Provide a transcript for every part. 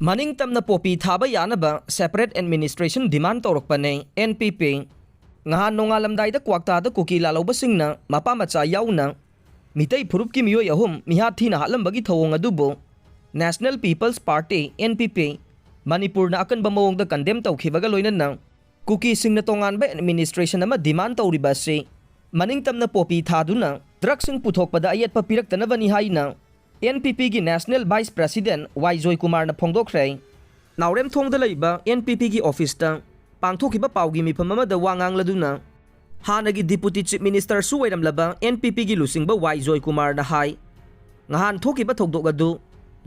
Maning tamna popi thaba yanaba separate administration demand torokpane NPP ngahan nongalamdai da kwakta da kuki laloba singna mapa macha yauna mitay phurupki miyoy ahum mihathi na halambagi thawong adubo National People's Party NPP Manipur na akan bamawong da condemn tawkhibaga loinan na kuki singna tongan ba administration nama demand tawriba si maning tamna popi thaduna drugs sing puthok pada ayat papirak tanaba ni haina NPP की national vice president वाइजोय Kumar ना फोंदोखरे नावरेम थोंगदा लैबा NPP की office ता पांगथोखिबा Pawgi मिफम अमदा वांगांग लदुना हानगी deputy chief minister सु वैरमलबा NPP की लुसिंगबा वाइजोय कुमार ना high ngahan thokiba thokdok adu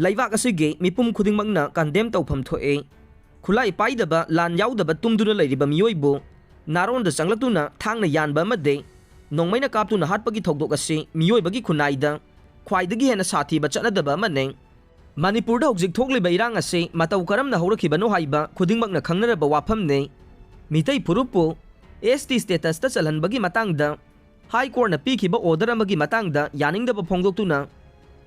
laibak asige mipum khudingmangna condemn tawpham thoe khulai paidaba lan yaudaba tumduna leiriba miyoibo naron da sanglatuna thangna yanba amade nongmaina kaptuna hatpagi thokdok ase miyoibagi khunaida ख्वाइदगी हेना साथी बचनदबा मने मणिपुर दा हौजिक थोकलिबा इरांग असे मतौ करमना हौरखिबनो हाइबा खुदिंगमकना खंगनरबा वाफमने मितै फुरुपु ST status ता चलहनबगी मतंगदा high court ना पीखिबा order अमगी मतंगदा यानिंगदबा फोंगदोक्तुना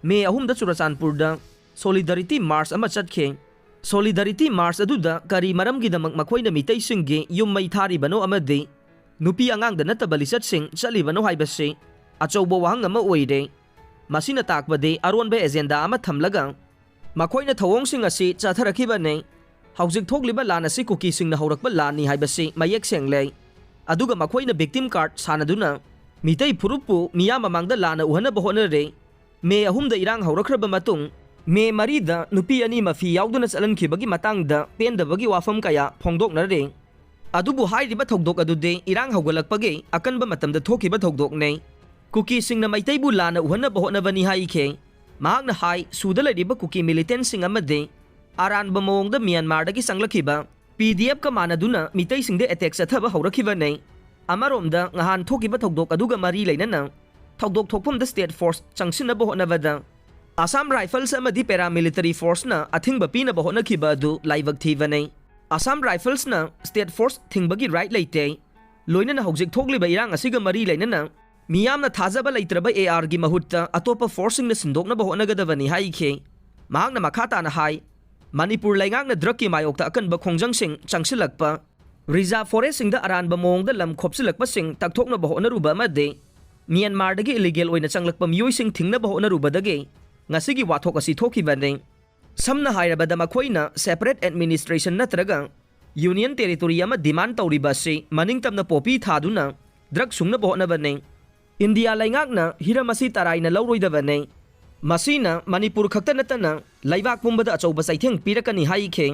मे अहुमदा चुराचानपुरदा solidarity मार्च अमा चटखे solidarity मार्च अदुदा करी मरमगिदमक मखोइना मितै सिंगे युम मै थारिबनो अमदे नुपी अंगांगदा नतबा लिचत सिंग चलिबनो हाइबसे अचौबो वाहंग अमा ओइरे मसीना ताकबदे अरोनबे एजेंडा अमा थमलगा मखोइना थवोंगसिंग असि चाथरखिबने हौजिक थोकलिबा लान असि कुकी सिंगना हौरकबा लानी हाइबसे मयेक सेंगले अदुगा मखोइना विक्टिम कार्ड सानदुना मितै फुरुपु मिया ममांगदा लाना उहनबा होनरे मे अहुमदा इरांग हौरखरबा मतुंग मे मरीदा नुपी अनि मफी याउदुना चलनखिबगी मतंगदा पेंदबगी वाफम कया फोंगदोकनरे अदुबु हाइरिबा थौदोक अदुदे इरांग हौगलकपगे अकनबा मतमदा थोकिबा थौदोकने कुकी सिंगना मैतैबु लाना उहनबा होनबनी हाइखे महांगना हाई सुदा लैरिबा कुकी मिलिटेंट सिंग अमदे अरानबा मवोंगदा म्यांमारदगी संगलखिबा PDF का मानदुना मितै सिंगदे attack चथबा हौरखिबने अमरोमदा ngahan thokiba thokdok aduga mari leinana thokdok thokphumda state force changsinaba honabada Assam Rifles amadi paramilitary force na athingba pinaba honakhiba adu laibak thibane Assam Rifles na state force thingbagi right leite loinana hojik thokliba irang asiga mari leinana मियामना थाजबा लैत्रबा AR की महुत्ता अतोपा forcing सिंदोकनबा होनगदबनी हाइखे महांगना मखाताना high Manipur लैंगांगना drug की मायोक्ता अकनबा खोंजंगसिंग चंगसिलकपा reserve foresting दा अरानबा मोंगदा lump खोपसिलकपा सिंग तकथोकनबा होनरुबा अमदे म्यांमारदगी illegal ओइना चंगलकपा मियोइसिंग थिंगनबा होनरुबदगे ngasiगी वाथोक असि थोखिबने समना हाइरबदा मखोइना separate administration नत्रगा union territory अमा demand तौरिबा से मनिंगतमना Poppy थादुना drug सुंगनबा होनबने India लैंगाकना हिरमसी तराइना लौरोइदबने मसीना मणिपुर खक्ता नतना लैबाक पुंबदा अचौबा सैथेंग पीरकनी हाइखे